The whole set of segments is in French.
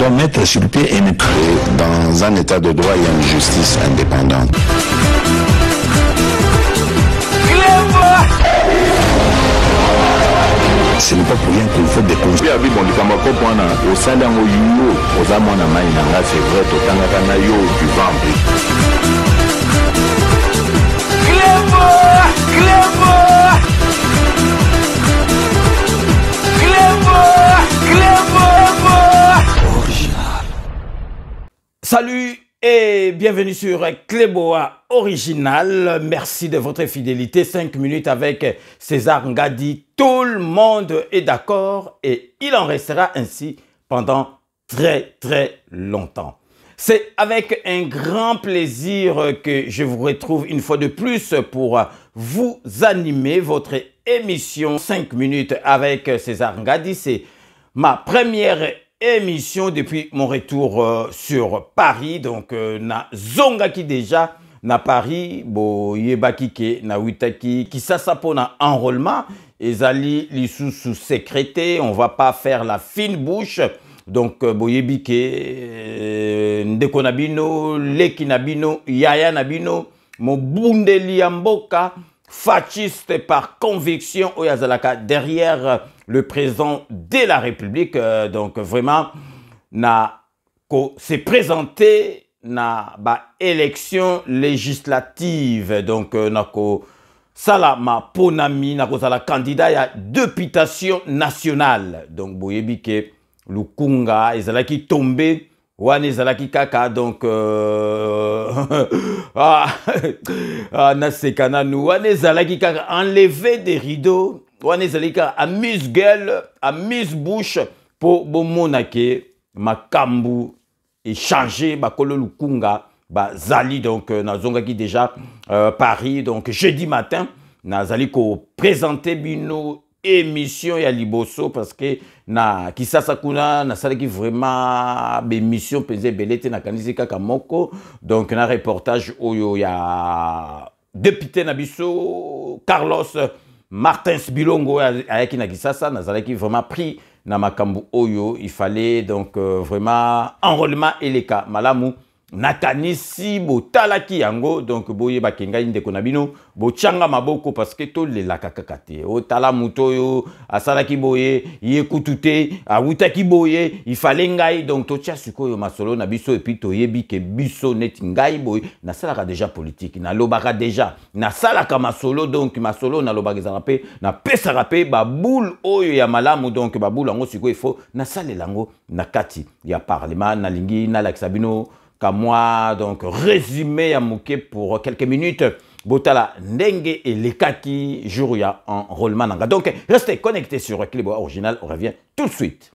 doit mettre sur pied et dans un état de droit, il y a une justice indépendante. Ce n'est pas pour rien qu'il faut des conseils. Salut et bienvenue sur Cléboa Original. Merci de votre fidélité. 5 minutes avec César Ngadi. Tout le monde est d'accord et il en restera ainsi pendant très longtemps. C'est avec un grand plaisir que je vous retrouve une fois de plus pour vous animer votre émission 5 minutes avec César Ngadi. C'est ma première émission depuis mon retour sur Paris. Donc na zongaki déjà na Paris bo yebaki ke na witaki kisasa pona enrôlement ezali lisusu sécrété, on va pas faire la fine bouche. Donc boyebi ke ndeko na bino leki na bino yaya na bino mobundeli ya mboka fasciste par conviction oyazalaka derrière le président de la République. Donc vraiment s'est présenté na ba élection législative. Donc nako sala ma ponami nako sala candidat ya députation nationale. Donc boyebi ke lukunga ezalaki tombé wane ezalaki kaka. Donc nasekana nou wane ezalaki kaka enlever des rideaux. Wane ezalaki kaka amuse-gueule, amuse-bouche pour bomonake makambu échanger bakolo lukunga bazali. Donc nazongaki déjà Paris. Donc jeudi matin nazali ko présenter bino émission ya liboso parce que na kisasa kuna na salaki vraiment émission pesé belete na kanisi kaka moko. Donc na reportage oyo ya député na biso Carlos Martins Bilongo ayaki na kisasa na salaki vraiment pris na makambu oyo. Il fallait donc vraiment enrôlement eleka malamu nakanisi botalaki yango. Donc boye bakenga ndeko na bino bochanga maboko parce que to lela kaka te otala muto yo asalaki boye yekutute awutaki boye il fallait ngai. Donc to tia sikoyo masolo na biso et puis to yebi ke biso net ngai boye na salaka déjà politique na lobaka déjà na salaka masolo. Donc masolo na lobaka zarape na pesa rape ba boule oyo ya malamu. Donc ba boule ngo sikoyo il faut na salelango na kati ya parlement na lingi na laksabino qu'à moi. Donc résumé à mouké pour quelques minutes botala ndenge et lekaki jour ya enrôlement nanga. Donc restez connectés sur Cléboa Original, on revient tout de suite.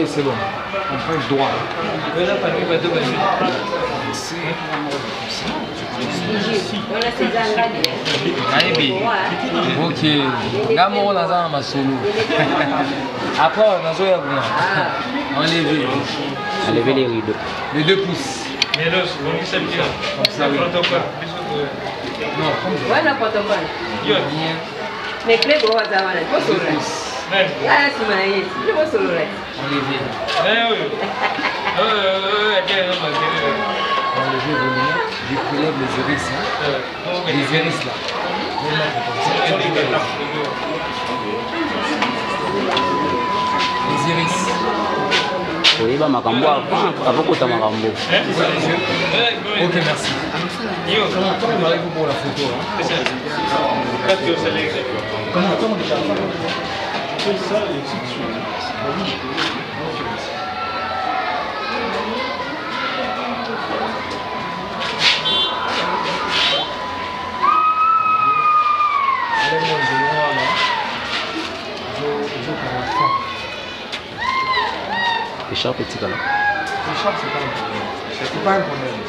c'est bon. On prend le droit. Ok. Gamo on a ma solo. Après on a joué enlever. Enlever les rideaux. Les 2 pouces. Mais là, on s'est bien. Comme ça, oui. Non, comme ça. Voilà protocole. Bien. Mais clé gros à Zawana, il faut solo. Ah, c'est ma yé. Il faut solo. Enlever. Eh oui. Enlever vos lunettes. Je prélève les iris. Les iris là. Les iris. Oui, bah, Makambo, avant que tu m'as rambo. Ok, merci. Comment parlez-vous pour la photo? Comment Écharpe petit là. Écharpe, c'est pas un problème. C'est pas un problème.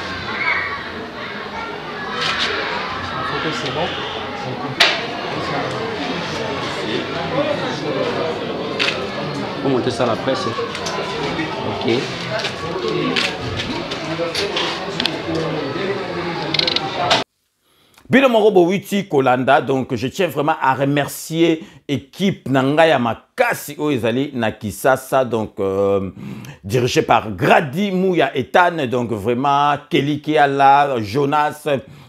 La photo, c'est bon. Faut monter ça à la presse. Ok. Bino Morobo Witi Kolanda, donc je tiens vraiment à remercier l'équipe Nangaya Makasi Oezali Nakisasa, donc dirigé par Grady Mouya Ethan, donc vraiment Kelly Kiala, Jonas,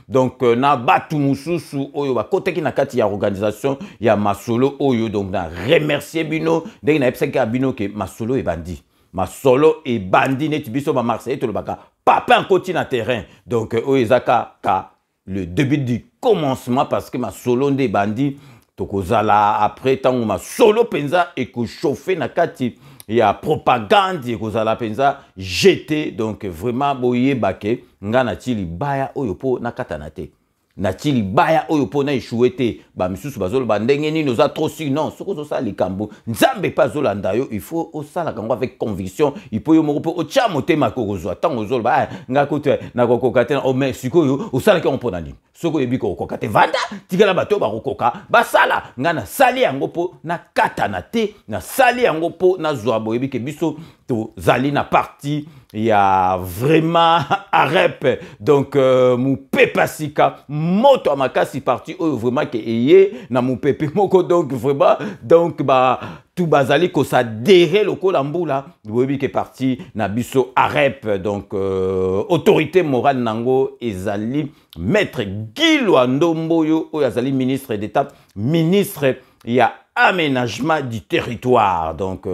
donc na Batu Mususu Oyo, côté qui na kati ya organisation ya Masolo Oyo, donc na remercier Bino, dès na epseka Bino que Masolo et bandi. Masolo et bandi net biso ba Marseille to le baka papa en côté na terrain, donc Oyezaka ka le début du commencement parce que ma solo des bandits tokozala après tant ma solo penza et que chauffer na kati il y a propagande et kozala penza jeté donc vraiment boye baké ngana tili baya oyopo na katanate na tili baya oyopo na échoué ba misusu bazolo bandenge ni nous a trop si non ce que ça likambo nzambe pas zolanda yo il faut au sala kango avec conviction il peut yo moko o tia motema kokozwa tant ozolo ba ngakote na kokokate o mais sikoyo o sala ke on pona nini soko yebi ko kokate vanda tikala bato ba kokoka ba sala ngana sali yango po na katana te na sali yango po na zwa boyebi ke biso to zali na parti il y a vraiment arep donc mu pepasika moto amakasi parti oyo vraiment ke eye na mu pepe moko donc vraiment donc ba tout bazali ko sa déré lokola mbula boyebi ke parti na biso arep donc autorité morale nango ezali maître Guy Ndomboyo oyo azali ministre d'état ministre il y a aménagement du territoire donc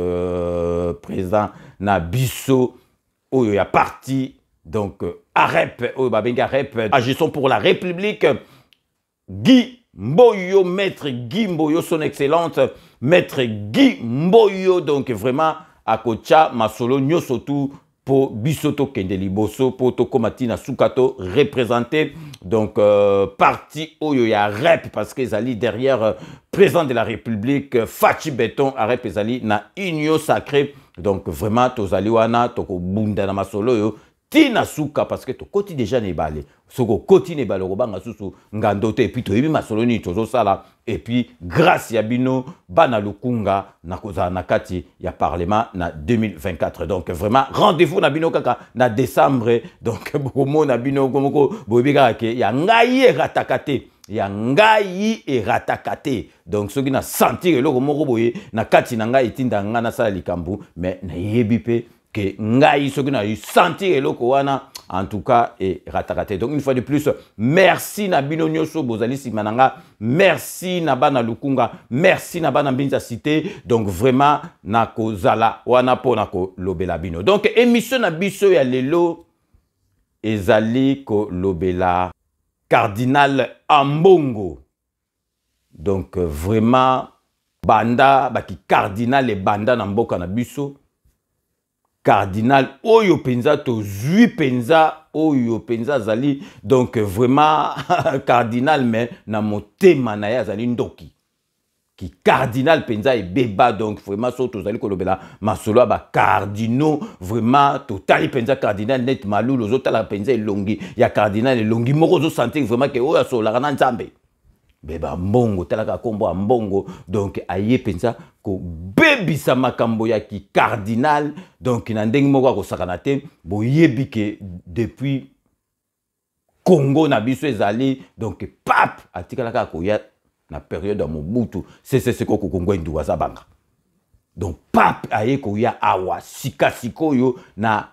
président na biso oyo ya parti donc AREP oyo babenga AREP agissons pour la République Guy Mboyo maître Guy Mboyo son excellence maître Guy Mboyo donc vraiment akocha masolo nyoso tout pour bisoto kende liboso pour to komati na sukato représenté donc parti oyo ya rep parce que zali derrière président de la République Fachi Beton arep zali na union sacrée donc vraiment tozali wana toko bunda na masolo yo tina suka parce que to koti déjà ne balé soko koti ne balé robanga susu ngandote et puis to yebi masolo ni tozo sala et puis grâce ya bino bana lukunga na koza na kati ya parlement na 2024 donc vraiment rendez-vous na bino kaka na décembre donc bomo na bino komoko bobika ke ya ngai ratakate ya ngai ratakate donc soki na sentir eloko moko boye na kati na ngai etinda nga na sala likambu mais na yebi pe que ngai soki na sentir eloko wana en tout cas et ratakate donc une fois de plus merci na bino nyoso bozali simananga merci na bana lukunga merci na bana mbinza cité donc vraiment na kozala wana pona ko lobela bino donc émission na biso ya lelo ezali ko lobela Cardinal Ambongo donc vraiment banda baki cardinal et banda na mboka na biso cardinal oyo penza to zui penza oyo penza zali donc vraiment cardinal mais na motema na ya zali ndoki qui cardinal penza et beba donc vraiment so tozali kolobela masolo ba cardinaux vraiment totali penza cardinal net malulu zotala penza elongi ya cardinal elongi moko zo sentir vraiment que oya sola kana nzambe beba mbongo talaka kombo a mbongo donc aye penza ko bebisa makambo ya ki cardinal donc na ndenge moko ko sakana te boyebi ke depuis Congo na biso ezali donc pape atikalaka koya na période de Mobutu c'est ko Congo nduwa zabanga donc pape aye koya awa sikasikoyo na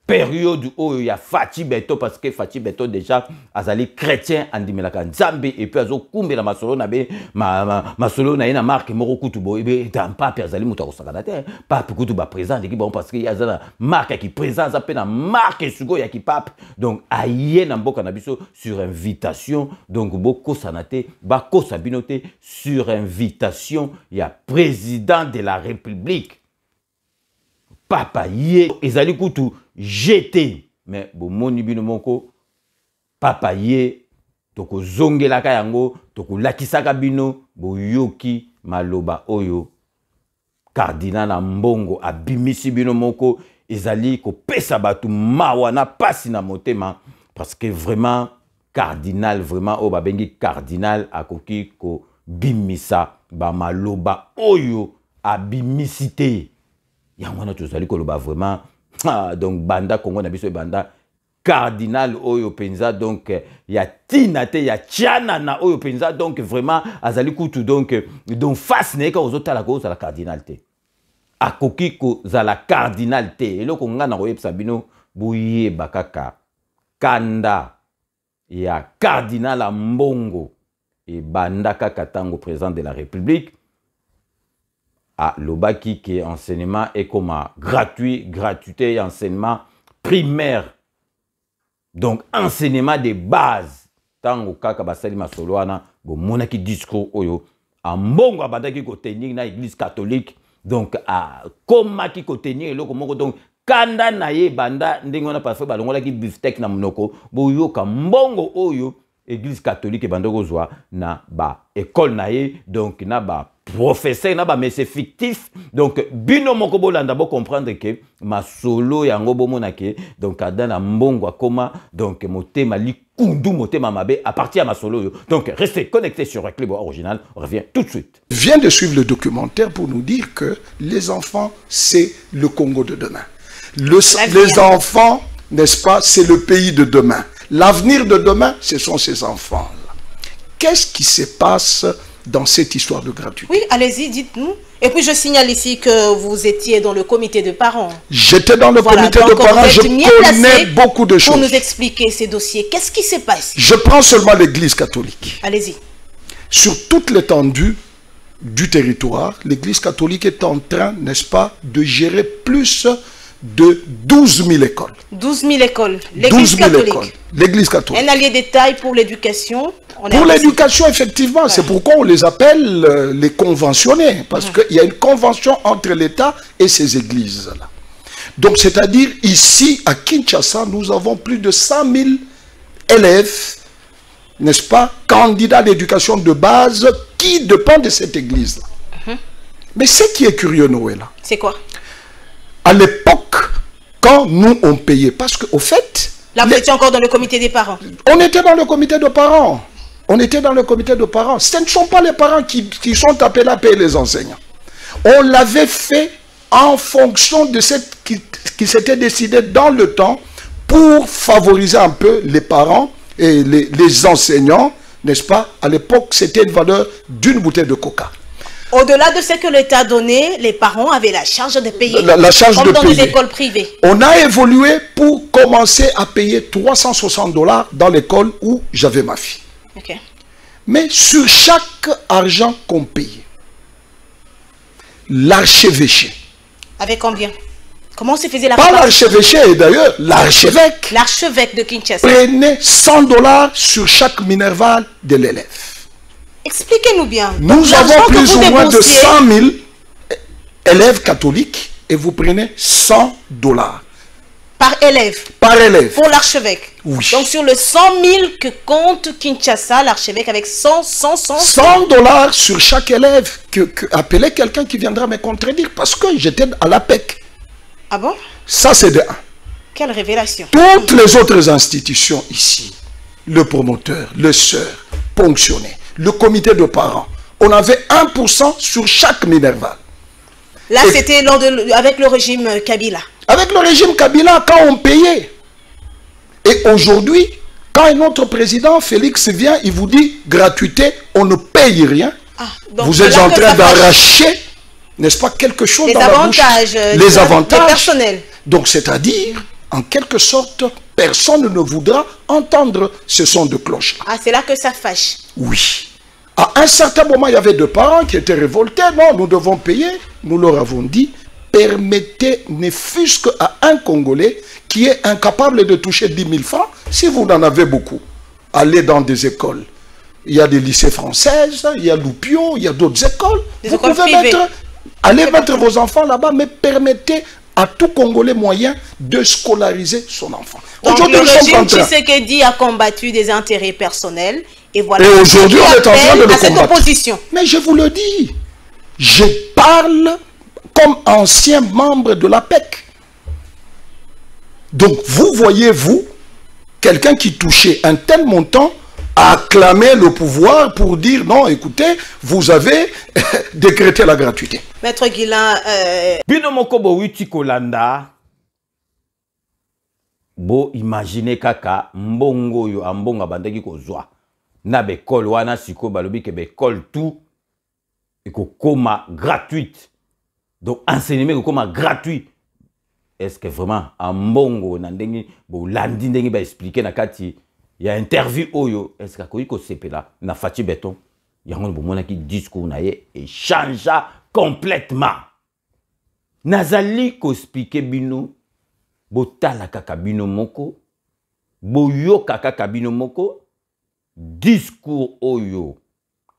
période où il y a Fati Beto parce que Fati Beto déjà azali chrétien andimelaka nzambe et puis azo kumbe la masolo na be masolo na ina marque moko kutu bo ebe dans pape azali muto ko sakana te pape kutu ba présent qui bon parce que azana marque qui présence a na marque sugo ya ki pape donc aye na mboka na biso sur invitation donc boko sanate ba ko sabinote sur invitation ya président de la République papa ye ezali kutu jeté mais bon moni bino moko papa ye toko zongelaka yango toko lakisaka bino boyoki maloba oyo cardinal na mbongo abimisi bino moko ezali ko pesa batu mawa na pasi na motema parce que vraiment cardinal vraiment o babengi cardinal akoki ko bimisa ba maloba oyo abimisite yango na tozali koloba vraiment donc banda Congo na biso banda cardinal oyo penza donc ya tinate ya tiana na oyo penza donc vraiment azali kutu donc face neka ozotala ko za la cardinal te akoki ko za la cardinal te eloko nga na koyebisa bino boye bakaka kanda ya cardinal a mbongo et banda kaka tango président de la République à l'obaki qui est enseignement et comme gratuité et enseignement primaire. Donc, enseignement de base. Tango kaka basali masoloana, bo monaki discours oyo, en bongo abadaki ko tenir na église catholique, donc à komaki ko tenir eloko moko donc kanda na ye banda ndengona parfois balongola ki beefsteak na monoko, bo yoka mbongo oyo église catholique bandoko zwa na ba école na ye donc na ba professeur na ba mais c'est fictif donc bino moko bolanda bo comprendre que masolo yango bomona ke donc adana mbongo akoma donc motema likundu motema mabe à partir de masolo yo. Donc restez connectés sur Reclebo Original, on revient tout de suite. Vient de suivre le documentaire pour nous dire que les enfants c'est le Congo de demain. Les enfants, n'est-ce pas, c'est le pays de demain. L'avenir de demain, ce sont ces enfants-là. Qu'est-ce qui se passe dans cette histoire de gratuité? Oui, allez-y, dites-nous. Et puis je signale ici que vous étiez dans le comité de parents. J'étais dans le comité de parents, je connais beaucoup de choses. Pour nous expliquer ces dossiers, qu'est-ce qui se passe? Je prends seulement l'église catholique. Allez-y. Sur toute l'étendue du territoire, l'église catholique est en train, n'est-ce pas, de gérer plus de 12 000 écoles. 12 000 écoles. L'église catholique. L'église catholique. Un allié détail pour l'éducation. Pour l'éducation, effectivement. Ouais. C'est pourquoi on les appelle les conventionnés. Parce qu'il y a une convention entre l'État et ces églises-là. Donc, c'est-à-dire, ici, à Kinshasa, nous avons plus de 100 000 élèves, n'est-ce pas, candidats d'éducation de base qui dépendent de cette église-là. Mais ce qui est curieux, Noël, c'est quoi? À l'époque, quand nous on payait, parce qu'au fait... Là, vous étiez encore dans le comité des parents. On était dans le comité de parents. On était dans le comité de parents. Ce ne sont pas les parents qui sont appelés à payer les enseignants. On l'avait fait en fonction de ce qui s'était décidé dans le temps pour favoriser un peu les parents et les enseignants, n'est-ce pas? À l'époque, c'était une valeur d'une bouteille de coca. Au-delà de ce que l'État donnait, les parents avaient la charge de payer. La charge comme de dans payer. les écoles privées. On a évolué pour commencer à payer 360 $ dans l'école où j'avais ma fille. Okay. Mais sur chaque argent qu'on payait, l'archevêché. Avec combien? Comment se faisait la Pas l'archevêché, d'ailleurs, l'archevêque. L'archevêque de Kinshasa. Prenait 100 $ sur chaque minerval de l'élève. Expliquez-nous bien. Nous avons plus ou moins de 100 000 élèves catholiques et vous prenez 100 $. Par élève. Par élève. Pour l'archevêque. Oui. Donc sur le 100 000 que compte Kinshasa, l'archevêque avec 100 $ sur chaque élève. Appelez quelqu'un qui viendra me contredire parce que j'étais à l'APEC. Ah bon? Ça c'est de 1. Quelle révélation. Toutes les autres institutions ici, le promoteur, le sœur, ponctionné, le comité de parents, on avait 1% sur chaque Minerval. Là, c'était avec le régime Kabila. Avec le régime Kabila, quand on payait. Et aujourd'hui, quand un autre président, Félix, vient, il vous dit gratuité, on ne paye rien. Vous êtes en train d'arracher, n'est-ce pas, quelque chose dans la bouche. Les avantages personnels. Donc, c'est-à-dire, en quelque sorte, personne ne voudra entendre ce son de cloche. Ah, c'est là que ça fâche. Oui. À un certain moment, il y avait 2 parents qui étaient révoltés. Non, nous devons payer. Nous leur avons dit, permettez, ne fût-ce qu'à un Congolais qui est incapable de toucher 10 000 francs, si vous en avez beaucoup, allez dans des écoles. Il y a des lycées françaises, il y a l'Oupio, il y a d'autres écoles. Vous pouvez allez mettre vos enfants là-bas, mais permettez à tout Congolais moyen de scolariser son enfant. Donc le régime Tshisekedi a combattu des intérêts personnels. Et voilà. Et aujourd'hui, on est en train de le combattre. Opposition. Mais je vous le dis, je parle comme ancien membre de l'APEC. Donc, vous voyez, vous, quelqu'un qui touchait un tel montant a acclamé le pouvoir pour dire non, écoutez, vous avez décrété la gratuité. Maître Guilain, Bino Mokobo Witi Kolanda, bo imaginez kaka mbongo yo ambonga bandaki kozwa. Na bekol wana siko balobi ke bekol tout et koma gratuite. Donc enseignement koma gratuit. Est-ce que vraiment ambongo na ndengi bo landi ndengi ba expliquer na kati ya interview oyo est-ce que ko sepela na Fati Beton yango bo mona ki discours na ye et changea complètement. Nazali ko expliquer bino bo tala kaka bino moko bo yoka kaka bino moko discours oyo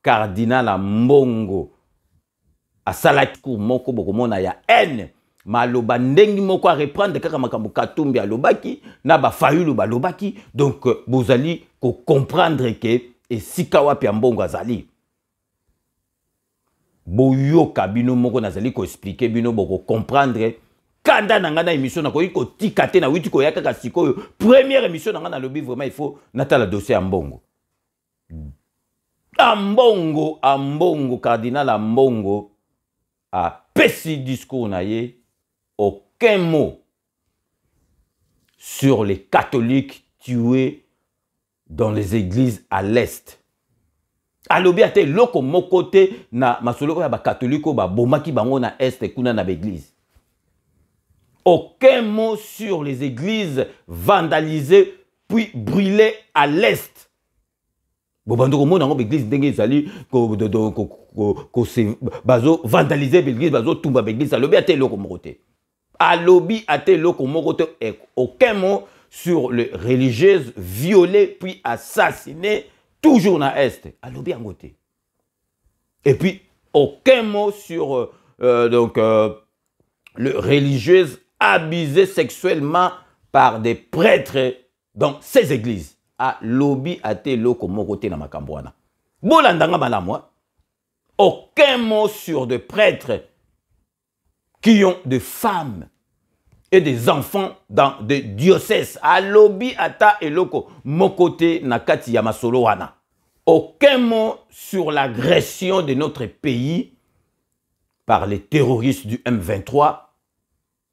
cardinal Mbongo asala discours moko bokomona ya haine maloba ndengi moko a reprendre kaka makambo Katumbi alobaki na ba Fayulu balobaki donc bozali ko comprendre que esika wapi ya Mbongo azali boyoka bino moko nazali ko expliquer bino boko comprendre kanda nanga na émission na ko tika te na witi ko yaka sikoyo première émission nanga na lobby vraiment il faut natala dossier ya Mbongo. Ambongo, cardinal Mbongo a pessi discours na ye, aucun mot sur les catholiques tués dans les églises à l'Est. Alobi ate loko mokote na masoloko ya ba catholique ba bomaki bango na Est kuna na l'église. Aucun mot sur les églises vandalisées puis brûlées à l'Est. Bobando mona ngo l'église ndenge ezali ko se bazo vandaliser l'église bazo tumba l'église alobi ate loko mokote. Alobi ate loko mokote aucun mot sur les religieuses violées puis assassinées toujours dans l'Est. Alobi angote. Et puis aucun mot sur les religieuses abusées sexuellement par des prêtres dans ces églises. A lobby ate loko mokote na makambwana. Bolandanga malamwa. Aucun mot sur des prêtres qui ont des femmes et des enfants dans des diocèses. A lobby ata eloko mokote na kati ya masolo wana. Aucun mot sur l'agression de notre pays par les terroristes du M23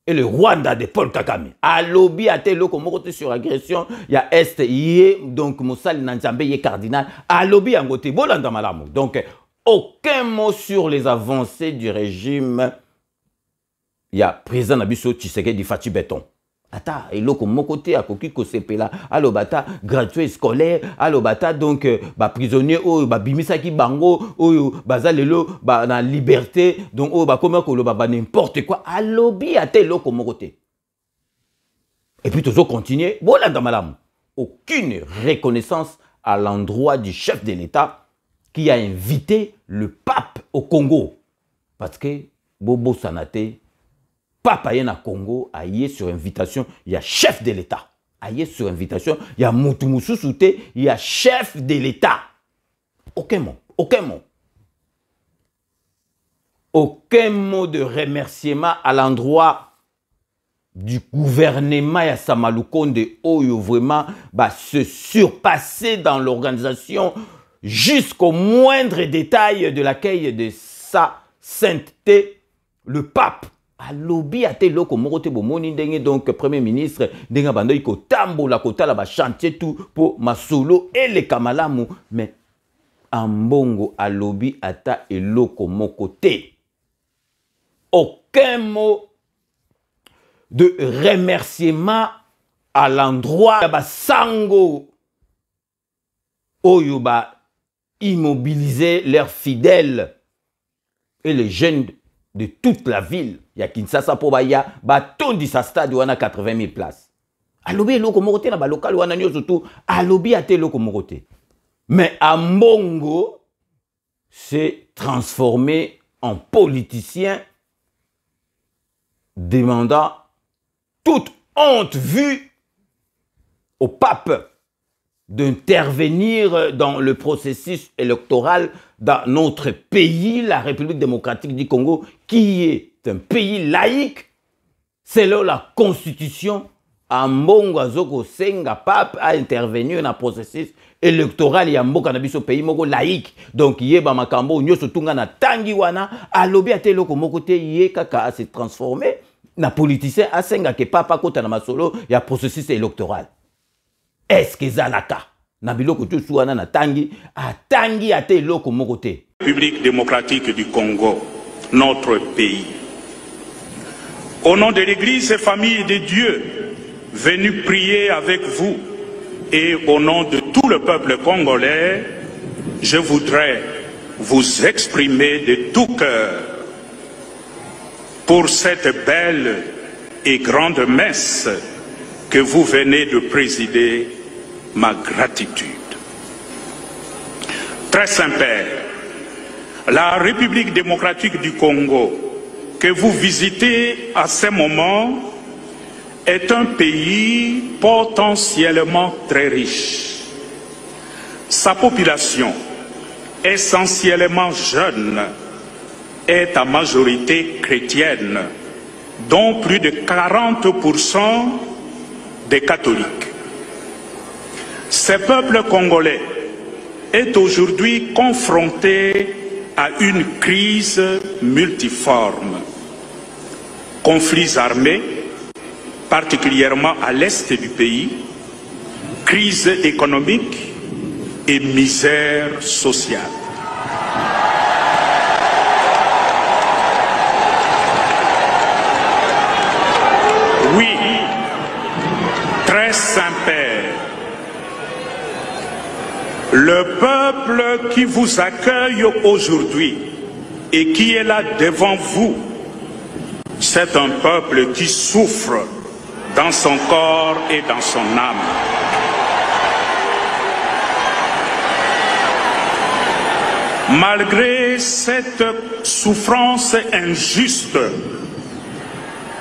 et le Rwanda de Paul Kagame. A lobby ate loko mokote sur agression ya Est yé donc Moussal Nanzambe yé cardinal. A lobby angote bolanda malamu. Donc aucun mot sur les avancées du régime ya président Nabiso Tshisekedi Fati Beton. Ata eloko mokote akoki ko sepela alobata gratuit scolaire alobata donc ba prisonnier o ba bimisaki bango o bazalelo ba na liberté donc o ba comment ko lo ba n'importe quoi alobi ate eloko mokote. Et puis toujours continuer bolanda malamu. Aucune reconnaissance à l'endroit du chef de l'État qui a invité le pape au Congo parce que Bobo Sanate Papa Yena Congo a yé sur invitation, il y a chef de l'État. A yé sur invitation, il y a Moutoumoussou Souté, il y a chef de l'État. Aucun mot, aucun mot. Aucun mot de remerciement à l'endroit du gouvernement ya Samalukonde Oyo vraiment se surpasser dans l'organisation jusqu'au moindre détail de l'accueil de sa sainteté, le pape. A lobby a te loko morote bomoni ndenge donc premier ministre ndenga bando iko tambola kotala ba chantier tout pour masolo et les kamalamu mais ambongo a lobby ata eloko mokote. Aucun mot de remerciement à l'endroit de Sango oyo ba immobiliser leurs fidèles et les jeunes de toute la ville. Il y a Kinshasa pour Baya, tondi sa stade où on a 80 000 places. Alobi loko morote na ba local où on a surtout alobi ate loko morote. Mais Ambongo s'est transformé en politicien demandant toute honte vue au pape d'intervenir dans le processus électoral dans notre pays, la République démocratique du Congo, qui est un pays laïque, selon la Constitution. Ambongo azoko senga pape a intervenu dans le processus électoral ya mboka na biso pays moko laïque. Donc yeba makambo nyoso tunga na tangi wana alobi ate loko moko te ye kaka a se transformer na politicien a senga ke papa kota na masolo ya processus électoral. Est-ce que zalaka na biloko tu suana na tangi atangi ate loko moko te. République démocratique du Congo, notre pays. Au nom de l'Église et famille de Dieu, venu prier avec vous et au nom de tout le peuple congolais, je voudrais vous exprimer de tout cœur pour cette belle et grande messe que vous venez de présider ma gratitude. Très Saint-Père, la République démocratique du Congo que vous visitez à ce moment est un pays potentiellement très riche. Sa population, essentiellement jeune, est à majorité chrétienne, dont plus de 40% des catholiques. Ce peuple congolais est aujourd'hui confronté à une crise multiforme. Conflits armés, particulièrement à l'est du pays, crise économique et misère sociale. Oui, très Saint-Père, le peuple qui vous accueille aujourd'hui et qui est là devant vous, c'est un peuple qui souffre dans son corps et dans son âme. Malgré cette souffrance injuste,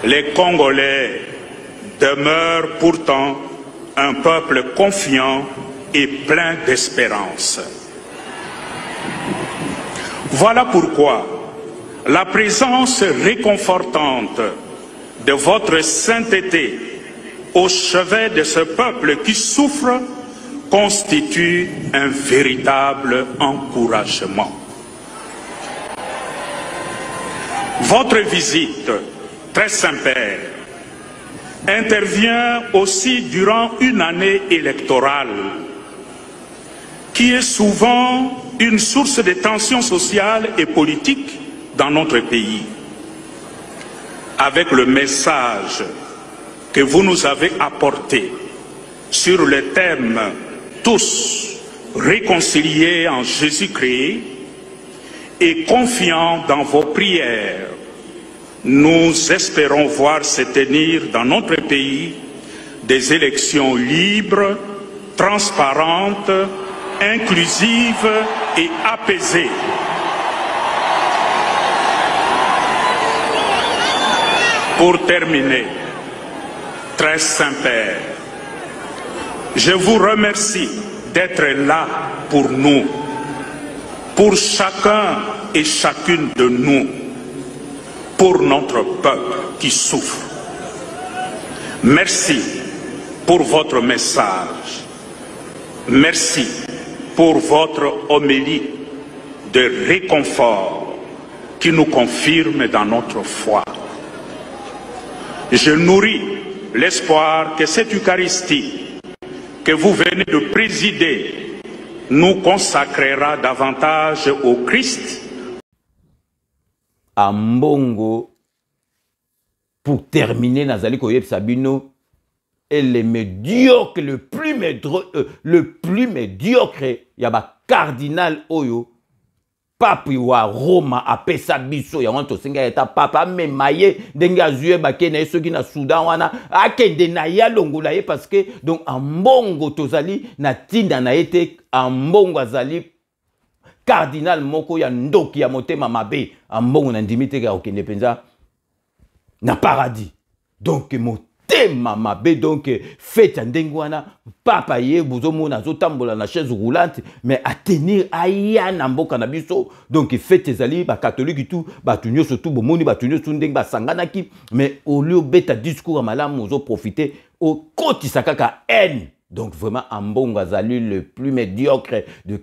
les Congolais demeurent pourtant un peuple confiant et plein d'espérance. Voilà pourquoi la présence réconfortante de votre sainteté au chevet de ce peuple qui souffre constitue un véritable encouragement. Votre visite, très Saint-Père, intervient aussi durant une année électorale qui est souvent une source de tensions sociales et politiques dans notre pays. Avec le message que vous nous avez apporté sur le thème « Tous réconciliés en Jésus-Christ » et confiants dans vos prières, nous espérons voir se tenir dans notre pays des élections libres, transparentes, inclusives et apaisées. Pour terminer, très Saint-Père, je vous remercie d'être là pour nous, pour chacun et chacune de nous, pour notre peuple qui souffre. Merci pour votre message. Merci pour votre homélie de réconfort qui nous confirme dans notre foi. Je nourris l'espoir que cette Eucharistie que vous venez de présider nous consacrera davantage au Christ. À Mbongo, pour terminer, Nazali Koyeb Sabino est le médiocre, le plus médiocre, il y a cardinal Oyo, papi wa Roma a pesa biso ya wanto senga eta papa me maye denga zue bakene soki na Soudan wana akende na ya longola ye parce que donc en Mbongo tozali na tinda na ete en Mbongo azali cardinal moko ya ndoki ya motema mabe en Mbongo na ndimite ka okende penza na paradis donc motema mabe donc fête ndengwana papa ye bozomo na zotambola na chaise roulante mais à tenir aya na mboka na biso donc fête ezali ba catholique tout ba tunyo surtout bomoni ba tunyo ndeng ba sanganaki mais au lieu beta discours malamu ozo profiter au kotisa kaka haine donc vraiment en Mbongo azali le plus médiocre de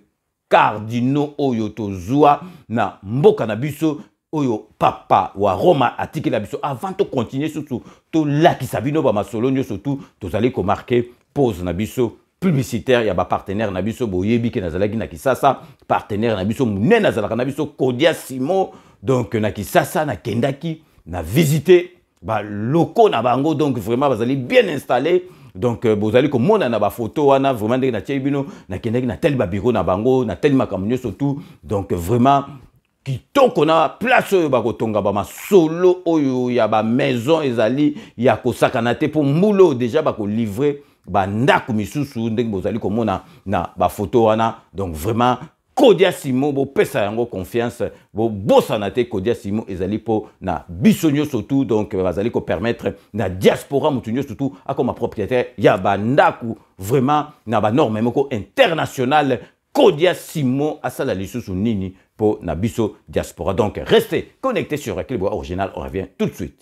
cardinaux oyo tozua na mboka na biso oyo papa wa Roma atiki la biso avant de continuer surtout to laki sabino ba masolo nyo surtout tozali ko marquer pause na biso publicitaire ya ba partenaire na biso boyebi ke nazalaki na Kisasa partenaire na biso munene nazalaka na biso Kodia Simo donc na Kisasa na kendaki na visiter ba locaux na bango donc vraiment bazali bien installé donc bozali ko mona na ba photo wana vraiment ndenge na tshebino na kendaki na tel ba bureau na bango na tel makamnyo surtout donc vraiment kitoko na place oyo bakotonga ba masolo oyo ya ba maison ezali ya kosakana te pour mbulo déjà bako livrer ba ndako misusu ndenge bozali komona na ba photo wana donc vraiment Kodia Simo bo pesa yango confiance bo bosana te Kodia Simo ezali po na bisonyo surtout donc bazali ko permettre na diaspora mutunyo surtout akoma propriétaire ya ba ndako vraiment na ba norme moko international Kodia Simo asala lisusu nini pour Nabiso Diaspora. Donc, restez connectés sur Équilibre Original. On revient tout de suite.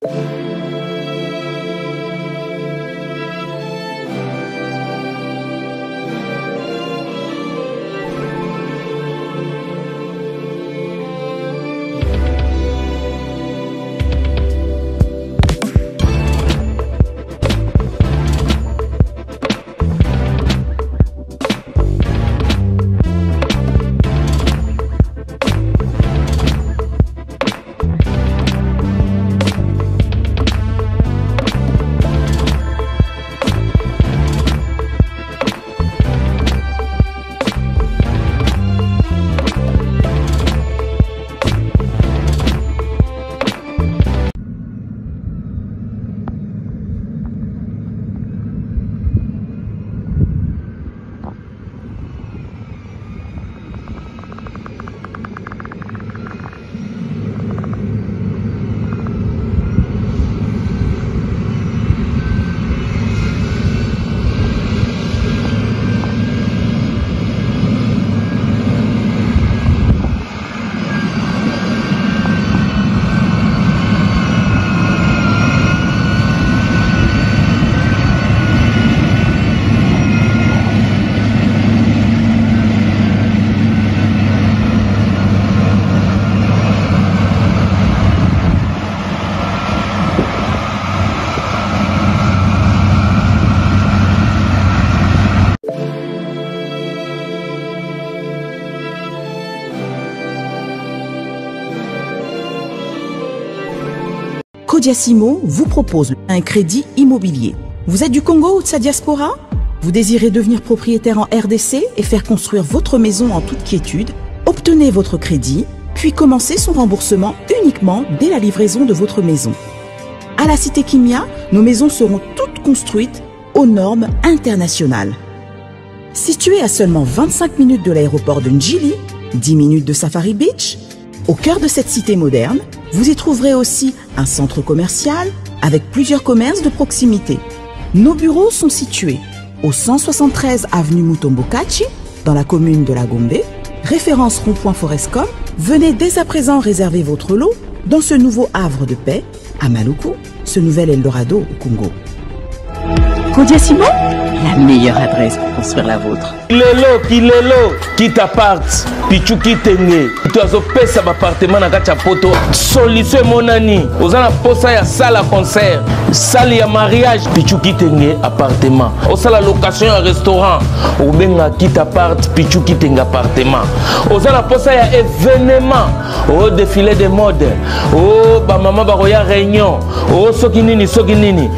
Kodia Simo vous propose un crédit immobilier. Vous êtes du Congo ou de sa diaspora? Vous désirez devenir propriétaire en RDC et faire construire votre maison en toute quiétude? Obtenez votre crédit, puis commencez son remboursement uniquement dès la livraison de votre maison. À la Cité Kimia, nos maisons seront toutes construites aux normes internationales. Située à seulement 25 minutes de l'aéroport de Njili, 10 minutes de Safari Beach, au cœur de cette cité moderne, vous y trouverez aussi un centre commercial, avec plusieurs commerces de proximité. Nos bureaux sont situés au 173 avenue Mutombokachi, dans la commune de la Gombe, référence rond-point Forescom. Venez dès à présent réserver votre lot dans ce nouveau havre de paix à Maluku, ce nouvel Eldorado au Congo. Kodiasimo, la meilleure adresse pour construire la vôtre. Kilelo, quitte appart, pichu kitenge. Tu as opé sa appartement na gacha poto. Solution monani. Ozana posa ya salle concert, salle ya mariage, pichu kitenge appartement. Osala location ya restaurant, obenga quitte appart, pichu kitenge appartement. Ozana posa ya événement, au défilé de mode, oh ba mama ba roya réunion, oh soki nini.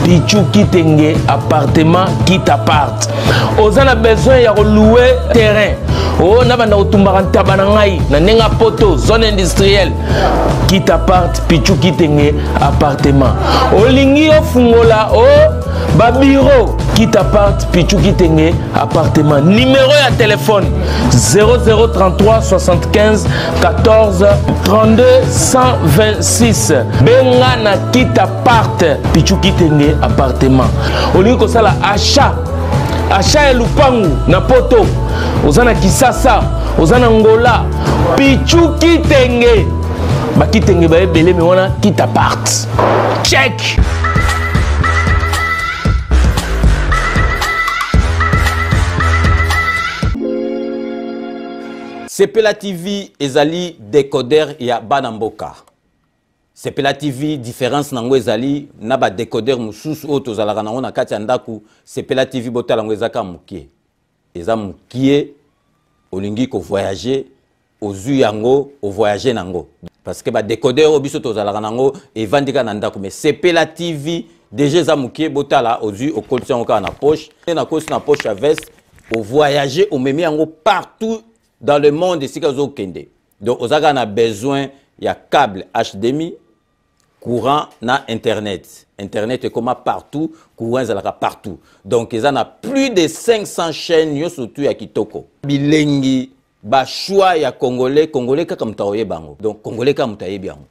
Pichu kitenge appartement quitte appart. Ozana besoin ya louer terrain. Oh na bana otumbaka ntaba na ngai na nenga poto zone industrielle quitte appart pichu kitenge appartement. Olingi ofungola ba bureau quitte appart pichu kitenge appartement. Numéro ya téléphone 0033 75 14 32 126. Benga na quitte appart pichu kitenge appartement. Olingi ko sala achat ya lupangu na poto. Ozana Kisasa, ozana Ngola, pichu kitenge. Ba kitenge ba ebele me wana quitte appart. Check. Sepela TV ezali décodeur ya Banamboka. Sepela TV différence nango ezali na ba décodeur mususu oto zalaka nango na kati ya ndaku. Sepela TV botala ngo ezaka mukie. Eza mukie olingi ko voyager ozu yango o voyager nango parce que ba décodeur obiso to zalaka nango evandika na ndako mais Sepela TV déjà eza mukie botala ozu o kolti yango na poche na kosi na poche à veste o voyager o memi yango partout dans le monde ici kazo kende. Donc ozaka na besoin ya câble HDMI, courant na internet. Internet est comme partout, courant zalaka partout. Donc ils en a plus de 500 chaînes yo surtout ya kitoko. Bilengi ba choix ya congolais kaka mutaoye bango. Donc congolais kaka mutaye bango.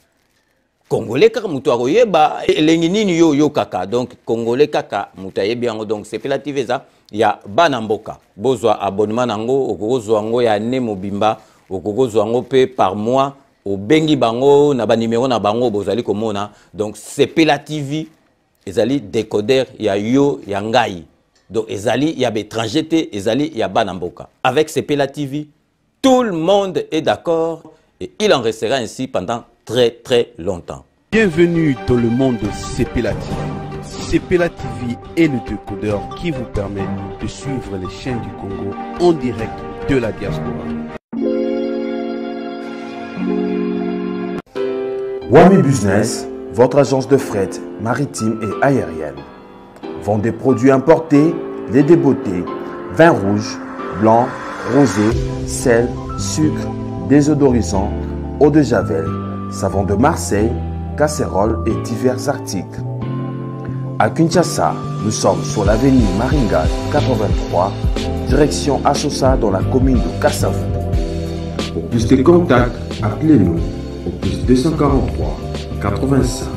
Congolais kaka mutaoye ba elengi nini yo kaka. Donc congolais kaka mutaye bango. Donc c'est Sepela TV za ya Banamboka. Bozwa abonnement nango okozwa ngo ya ne mobimba okozwa ngo pe par mois. Au bengi bango na ba numéro na bango bozali komona. Donc Sepela TV ezali décodeur ya yo ya ngai. Donc ezali ya étranger te ezali ya Banamboka. Avec Sepela TV, tout le monde est d'accord et il en restera ainsi pendant très longtemps. Bienvenue dans le monde de Sepela TV. Sepela TV est le décodeur qui vous permet de suivre les chaînes du Congo en direct de la diaspora. Wami Business, votre agence de fret maritime et aérienne. Vend des produits importés, lait de beauté, vin rouge, blanc, rosé, sel, sucre, désodorisant, eau de javel, savon de Marseille, casseroles et divers articles. À Kinshasa, nous sommes sur l'avenue Maringa 83, direction Assosa dans la commune de Kassavu. Pour plus de contacts, appelez-nous au plus 243 85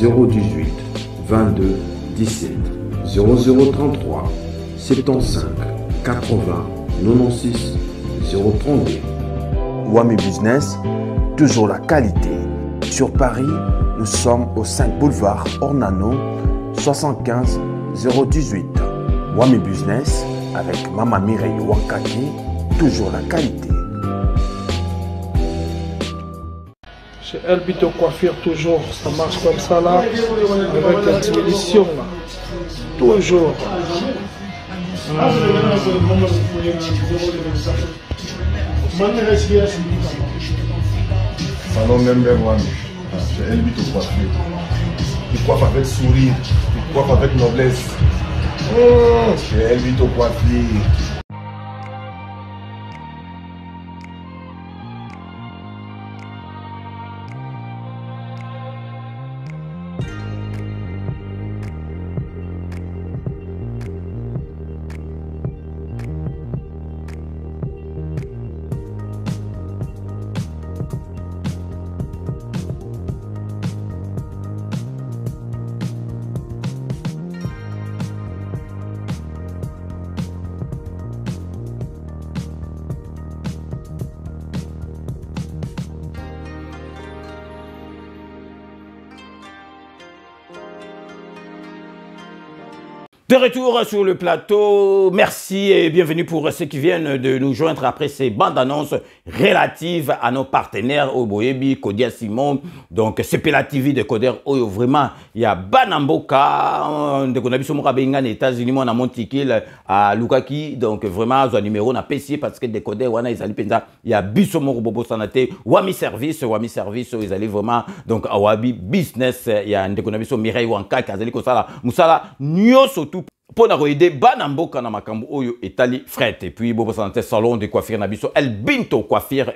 018 22 17 0033 75 80 96 032. Wami Business, toujours la qualité. Sur Paris, nous sommes au 5 boulevard Ornano 75 018. Wami Business avec Mama Mireille Wankaki, toujours la qualité. Chez Elbito Coiffure, toujours, ça marche comme ça là, avec la diminution là. Toujours. Salon number one, chez Elbito Coiffure. Il coiffe avec sourire, il coiffe avec noblesse. Chez Elbito Coiffure. De retour sur le plateau, merci et bienvenue pour ceux qui viennent de nous joindre après ces bandes annonces relatives à nos partenaires Oboyebi, Kodia Simon, donc CPLA TV de Coder Oyo. Vraiment, il y a Banamboka, de Konabiso Mokabenga, les États-Unis, mon amont Tikil à Lukaki, donc vraiment, un numéro na PC parce que de Coder, Wana, ils allaient penser, il y a Bissomoro Bobo Sanate, Wami Service, ils allaient vraiment, donc à Wabi Business, il y a de Konabiso Mireille Wanka, Kazali Kosala, Moussala, Nyoso tout. Pour nous aider, Banamboka na makambo oyo etali fret et puis bobo santé salon de coiffure nabiso El Binto coiffure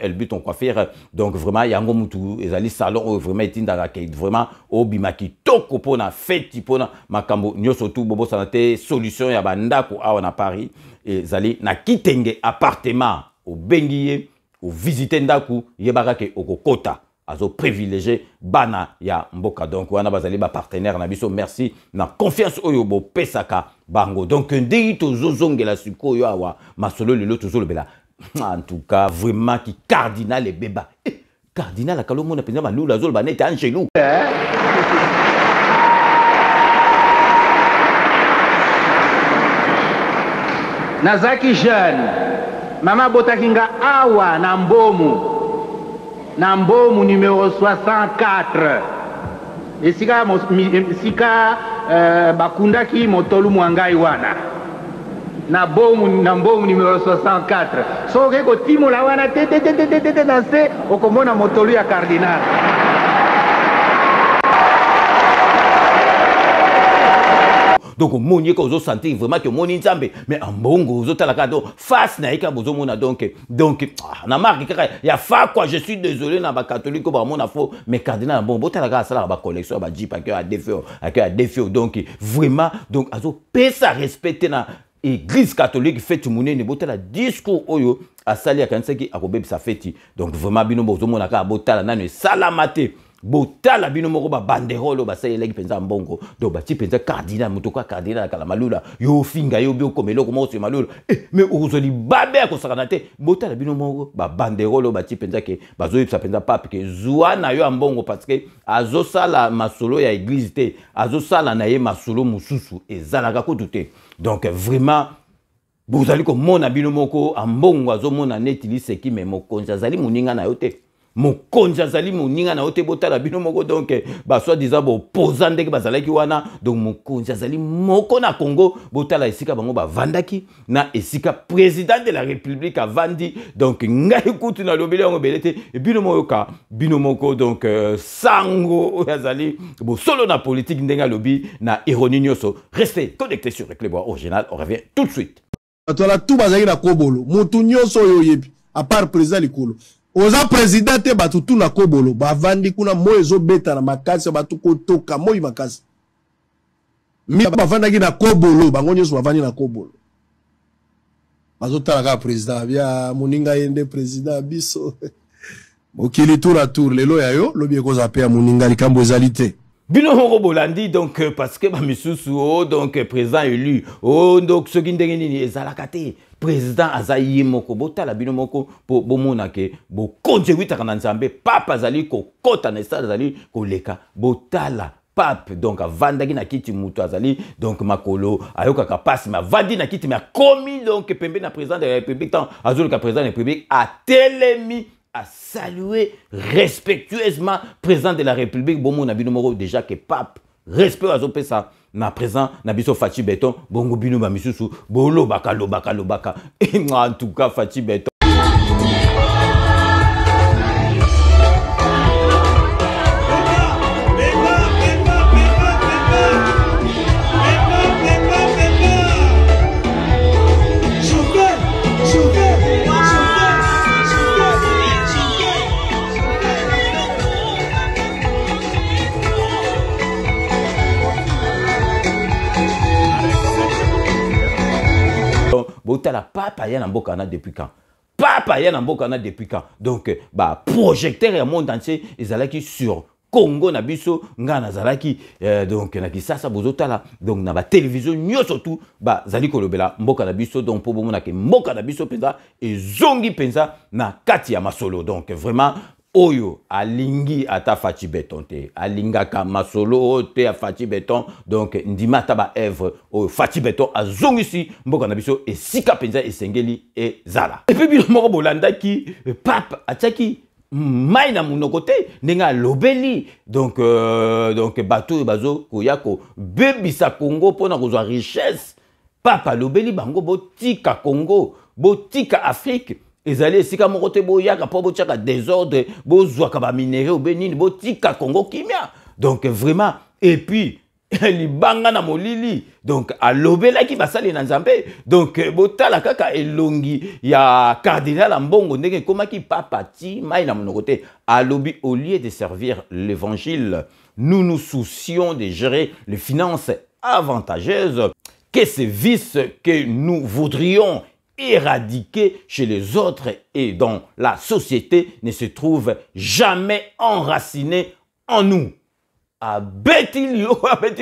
donc vraiment yango mutu ezali salon oyo vraiment etinda ka vraiment obimaki toko pona feti pona makambo nyoso tout bobo santé solution ya bandako awa na Paris ezali na kitenge appartement au bengiye au visiter ndaku yebaka ke okokota azo privilégié bana ya mboka donc wana bazali ba partenaire na biso merci na confiance oyo bo pesaka bango donc ndenge tozozongela sikoyo awa masolo lelo tozolobela en tout cas vraiment qui cardinal et beba cardinal akalo mona penza malula zoloba nete angelou nazaki jeune mama botakinga awa na Nambomu numéro 64. Esika bakundaki motolu mwangai wana. Nambomu numéro 64. So ko timo la wana tete danse okomona motolu ya cardinal. Donc monier ko zo sentir vraiment que moni nzambe mais en bongo zo talaka do face na ika bozo mona donc na marque kaka ya fa quoi je suis désolé na ba catholique ba mona fo mais cardinal bon botalaka sala ba collection ba jipa que a défaut donc vraiment donc azo pesa respecter na église catholique fête munene botala discours oyo asali akanseki akobebisa fête donc vraiment bino bozo mona ka botala nanu salamate botala bino moko ba banderolo ba sayeleki penza mbongo do ba ti penza cardinal mutoka cardinal kala malula yo finga yo bio komelo ko mo se malula mais ozoli babe ko sakanate botala bino moko ba banderolo ba ti penza ke bazoyi sa penza pape ke zuana yo mbongo parce que azosala masolo ya église te azosala na ye masolo mususu ezalaka ko tout donc vraiment vous allez ko mona bino moko mbongo azomona netili seki mais mokonza zali muninga na yo te mokonza zali moninga na ote botala bino moko donc ba soit disant bo posant ndeke bazalaki wana donc mokonza zali moko na Congo botala esika bango ba vandaki na esika président de la République a vandi donc ngai kutu na lobele ngo belete bino moko donc sango yazali bo solo na politique ndenga lobi na ironie nyoso restez connectés sur le club original on revient tout de suite atola tout bazali na kobolo mutu nyoso yo yebi à part président likolo oza président te batu tu na kobolo bavandi kuna moezo beta na makasi batu kotoka moi makasi mi bavandaki na kobolo bango nyoso bavandi na kobolo bazotala ka président bia moninga yende président biso mokili tour à tour lelo ya yo lobi ekoza pe ya moninga likambo ezalité bino moko bolandi donc parce que ba misusu donc président élu donc ce qui ndenge nini ezalaka te président azayi moko botala bino moko po bomona ke bo konje witaka na nzambe papa azali ko kota na stade azali ko leka botala pape donc avandaki na kiti mutu azali donc makolo ayokaka pasi ma vandi na kiti ma komi donc pembe na président de la République tant azolika président de la République a telemi à saluer respectueusement président de la République bon mon abino moko déjà que pape respect à ça na présent na biso Fachi Beton bongo bino ba misusu bolo baka et en tout cas Fachi Beton botala papa ya na mboka na depuis quand papa ya na mboka na depuis quand donc ba projecteur ya monde entier ezalaki sur Congo na biso nga nazalaki donc na Kisasa bozotala donc na ba télévision nyoso tout ba zali kolobela mboka na biso donc po bomona ke mboka na biso penza ezongi penza na kati ya masolo donc vraiment oyo alingi ata Faci Beton te alingaka masolo te a Faci Beton donc ndima taba œuvre oyo Faci Beton azongisi mboka na biso esika penza esengeli ezala et puis bilo moko bolandaki pape atiaki mai na munoko te ndenge lobeli donc bato bazo koya ko bebisa Congo pona kozwa richesse papa lobeli bango botika Congo botika Afrique ezali esika moko te boyaka po botiaka désordre bozwaka ba minéraux benini botika Congo kimia donc vraiment et puis libanga na molili donc alobelaki basali na nzambe donc botala kaka elongi ya cardinal Mbongo ndenge komaki papa ti mai na monoko te alobi au lieu de servir l'évangile nous nous soucions de gérer les finances avantageuses que ces vices que nous voudrions éradiquer chez les autres et dans la société ne se trouvent jamais enracinés en nous. Abeti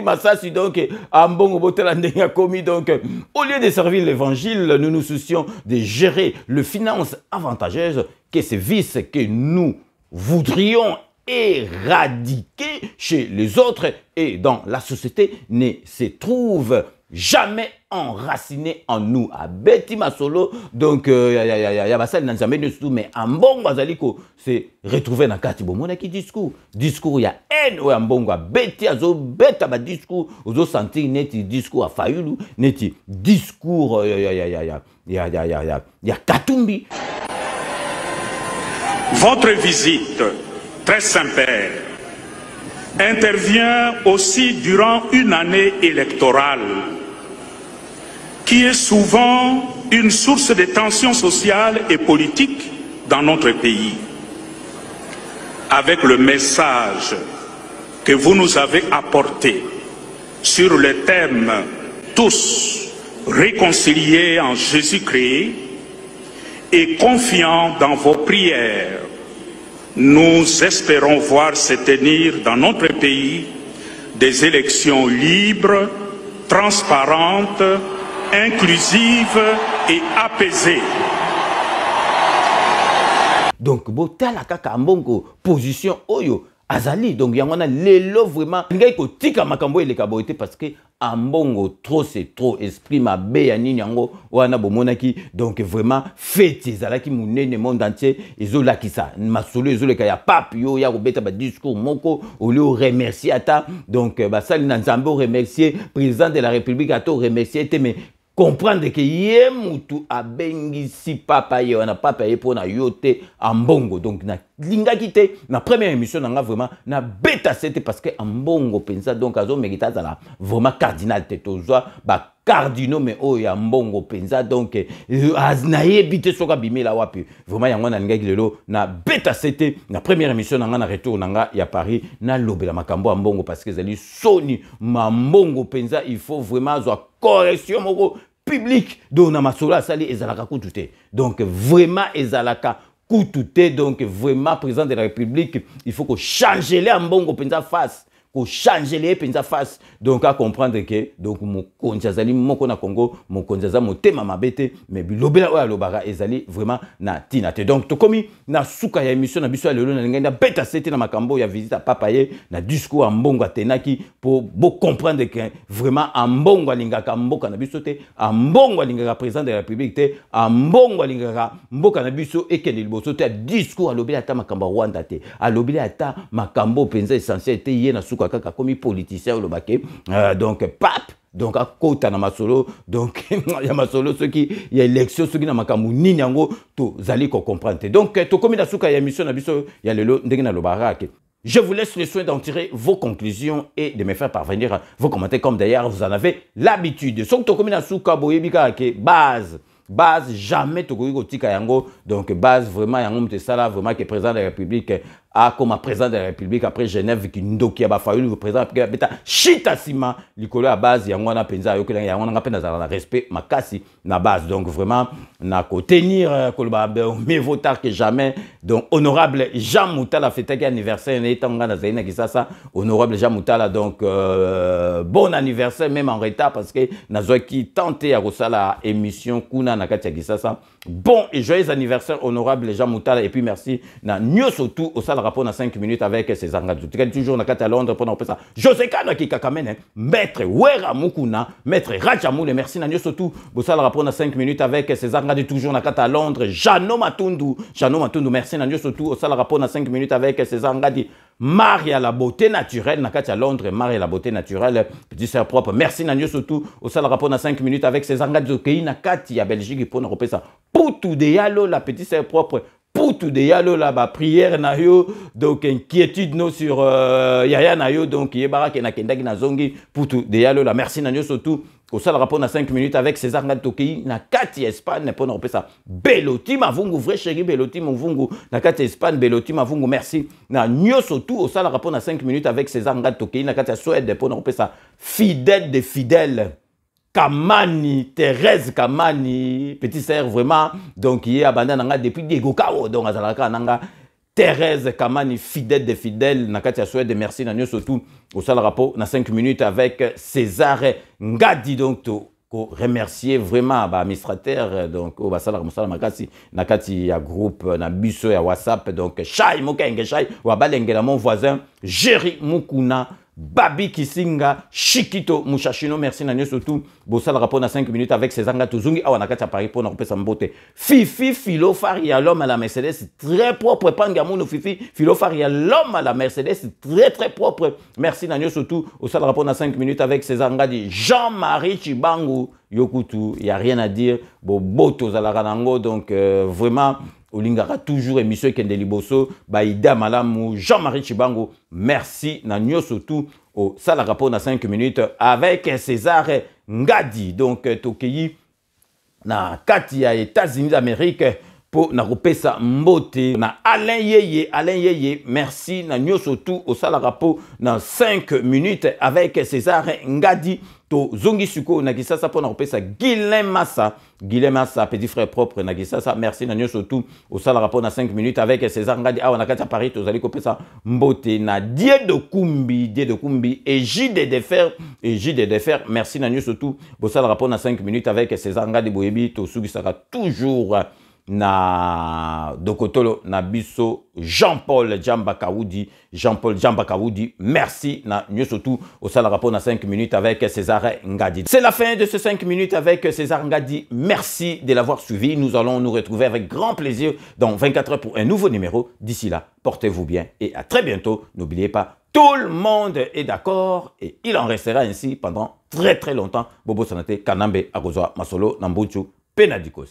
Masasi donc Mbongo botela ndenge komi donc au lieu de servir l'évangile nous nous soucions de gérer les finances avantageuses que ces vices que nous voudrions éradiquer chez les autres et dans la société ne se trouvent jamais enraciné en nous. Abeti Masolo, donc, ya basali na nzambe de tout, mais Mbongo azaliko se retrouver na kati bomona ki discours. Discours ya haine ou Mbongo abeti azo beta ba discours, ozo sentir neti discours a Fayulu, neti discours ya Katumbi. Votre visite, très sincère, intervient aussi durant une année électorale qui est souvent une source de tensions sociales et politiques dans notre pays. Avec le message que vous nous avez apporté sur le thème « Tous réconciliés en Jésus-Christ » et confiants dans vos prières, nous espérons voir se tenir dans notre pays des élections libres, transparentes, inclusive et apaisée. Donc, botala kaka Mbongo position oyo azali donc yangona lelo vraiment ngai ko tika makambo ele kaboite parce que Mbongo trop c'est trop esprit mabe ya nini yango wana bomonaki donc vraiment fête ezalaki munene monde entier ezolakisa masolo ezoleka ya pape yo ya kobeta ba discours moko au lieu remercier ata donc basali na nzambe remercier président de la République ato remercier te mais comprendre que yé mutu abengisi papa ye wana papa ye pona yote Mbongo donc na linga kite na première émission nanga vraiment na beta c'était parce que Mbongo pensa donc azo mérita za la vraiment cardinal tetozwa ba cardinaux mais oh ya Mbongo pensa donc aznaye bité soka bimela wapi vraiment yango na linga kilelo na beta c'était na première émission nanga na retour nanga ya Paris na lobela makambo Mbongo parce que zali soni ma Mbongo pensa il faut vraiment zo correction moko public donc na masolo sali ezalaka kutute donc vraiment ezalaka kutute donc vraiment président de la République il faut que changer les Mbongo penza face ko changer les penza face donc à comprendre que donc mon konjazali moko na Congo mon konjaza motema mabete mais bilobela oya lobara ezali vraiment na tinate donc to komi na suka ya émission na biso ya lelo na ngenda beta c'était na makambo ya visite à papa ye na discours Mbongo atenaki pour bo comprendre que vraiment Mbongo alingaka mboka na biso te Mbongo alingaka président de la République te Mbongo alingaka mboka na biso ekende liboso te discours alobela ata makambo Rwanda te alobela ata makambo penza essentiel te ye na suka kaka komi politicien lobake donc pape donc à kota na masolo donc ya masolo ceux qui y a élection ceux qui na makambo nini yango to zali ko comprendre donc to komi na suka ya émission na biso ya lelo ndenge na lobarake. Je vous laisse le soin d'en tirer vos conclusions et de me faire parvenir vos commentaires comme d'ailleurs vous en avez l'habitude. Son to komi na suka boyebika ke base jamais to koki tika yango donc base vraiment yango mte sala vraiment que président de la République comme président de la République après Genève qui ndoki ba faulu le président beta chita sima likolo à base ya ngwana penza yo kela ya ngwana pena za respect makasi na base donc vraiment na ko tenir koloba mieux vaut tard que jamais donc honorable Jean Moutala fête anniversaire ne tanga na zaina kisasa honorable Jean Moutala donc bon anniversaire même en retard parce que nazoki tenté à kosala émission kuna na kati ya kisasa bon et joyeux anniversaire honorable Jean Moutala et puis merci na nyoso tout au sala rapport na 5 minutes avec ses engagements toujours na kati à Londres pendant ça José Kano qui kakamene maître Wera Mukuna maître Rajamoule merci na nyoso tout au sala rapport na 5 minutes avec ses engagements toujours na kati à Londres Jano Matundu merci na nyoso tout au sala rapport na 5 minutes avec ses engagements Maria la beauté naturelle na kati à Londres Maria la beauté naturelle petit sœur propre merci na nyoso tout au sala rapport na 5 minutes avec ses engagements qui na kati à Belgique pour na repesa pour tout de yalo la petite sœur propre pour tout de yalo la ba prière na yo donc inquiétude no sur yaya na yo donc yebara ke na kendaki na zongi pour tout de yalo la merci na nyo surtout au sala rapport na 5 minutes avec César Ngatokei na kati Espagne pour na repesa Beloti mavungu vrai chéri Beloti mavungu na kati Espagne Beloti mavungu merci na nyo surtout au sala rapport na 5 minutes avec César Ngatokei na kati Suède pour na repesa fidèle de fidèles Kamani, Thérèse Kamani, petit sœur vraiment, donc il est abandonné depuis Diego Kao, donc Azalaka Nanga, Thérèse Kamani, fidèle de fidèles, Nakatia Suède, merci Nanyo surtout au sale rapport, na 5 minutes avec César Ngadi, donc remercier vraiment l'administrateur, donc au Basala Moussala Makasi, Nakati ya groupe, na biso ya WhatsApp, donc Chai Mokenge Chai, ou Abalengela mon voisin, Jerry Mukuna, Babi Kisinga, Chikito Mouchachino, merci Nanyo surtout. Bossal rapport na 5 minutes avec ses Zanga Tuzungi. Ah, on a qu'à Paris pour nous sa beauté. Fifi Philo Faria, l'homme à la Mercedes, très propre. Pangamouno Fifi Philo Faria, l'homme à la Mercedes, très propre. Merci Nanyo surtout. Bossal rapport na 5 minutes avec ses Zanga di Jean-Marie Chibangu. Yokutu, il n'y a rien à dire. Boboto Zalaranango, donc vraiment. Olingara toujours émission Kendeli Bosso, Baïda Malamou, Jean-Marie Chibango. Merci Nanyo surtout au sala rapport na 5 minutes avec César Ngadi. Donc Tokei na Katia États-Unis d'Amérique pour na repesa mbote na Alain Yeye, merci Nanyo surtout au sala rapport na 5 minutes avec César Ngadi. To Zongi Suko Nagisasa pour nous repérer Guilhem Massa, petit frère propre Nagisasa, merci Nanyo surtout au sale rapport na 5 minutes avec César Ngadi. Ah, on a qu'à Paris, vous allez couper ça. Mbote na Dieu de Kumbi et JD de Fer, merci Nanyo surtout au sale rapport na 5 minutes avec César Ngadi Boyebi, to Sugi sera toujours na Dokotolo na biso Jean-Paul Djamba Kaoudi, merci na surtout au sale rapport na 5 minutes avec César Ngadi. C'est la fin de ce 5 minutes avec César Ngadi. Merci de l'avoir suivi. Nous allons nous retrouver avec grand plaisir dans 24 heures pour un nouveau numéro. D'ici là, portez-vous bien et à très bientôt. N'oubliez pas, tout le monde est d'accord et il en restera ainsi pendant très longtemps. Bobo Sanate, Kanambe, Agozoa, Masolo, Nambuchu, Penadikos.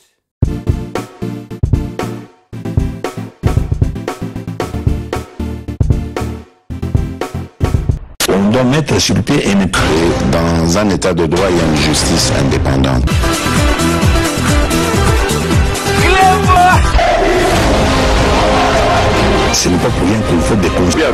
On doit mettre sur pied et mettre dans un état de droit et une justice indépendante. Ce n'est pas pour rien qu'il faut des conseils. C'est vrai,